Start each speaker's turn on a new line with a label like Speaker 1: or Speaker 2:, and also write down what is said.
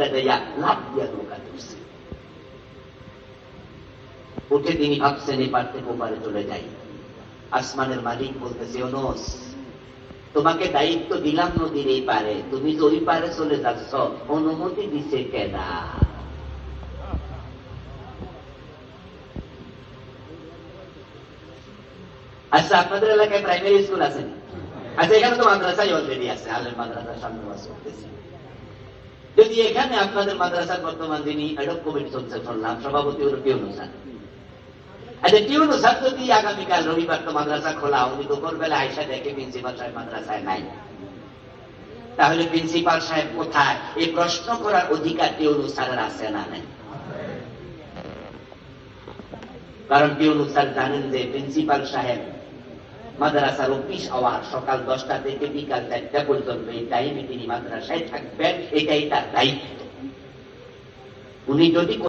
Speaker 1: ছেড়ে দেয়া লাভ দিয়া নৌকা তুলছে। উঠে তিনি ভাবছেন এপার থেকে ওপারে চলে যাই। আসমানের মালিক বলতেছে, ইউনূস তোমাকে দায়িত্ব দিলাম নদীর এই পারে, তুমি তো ওই পারে চলে যাচ্ছ, অনুমতি দিছে কেনা? আচ্ছা, আপনাদের এলাকায় প্রাইমারি স্কুল আছে? আচ্ছা, এখানে তো মাদ্রাসাই অলরেডি আছে, আলেম মাদ্রাসার সামনে ওয়াজ করতেছি। যদি এখানে আপনাদের মাদ্রাসার বর্তমান যিনি এডক কমিটি চলছে শুনলাম, সভাপতি হল টিউনূস স্যার। আচ্ছা, টিউনূস স্যার যদি আগামীকাল রবিবার তো মাদ্রাসা খোলা, উনি দুপুরবেলা আইসা দেখে প্রিন্সিপাল সাহেব মাদ্রাসায় নাই, তাহলে প্রিন্সিপাল সাহেব কোথায়? এই প্রশ্ন করার অধিকার টিউনূস স্যারের আছে না নাই? কারণ টিউনূস স্যার জানেন যে প্রিন্সিপাল সাহেব মাদ্রাসার অফিস আওয়ার সকাল 10টা থেকে বিকাল 4টা পর্যন্ত, এই টাইমে তিনি মাদ্রাসায় থাকবেন, এটাই তার দায়িত্ব। উনি যদি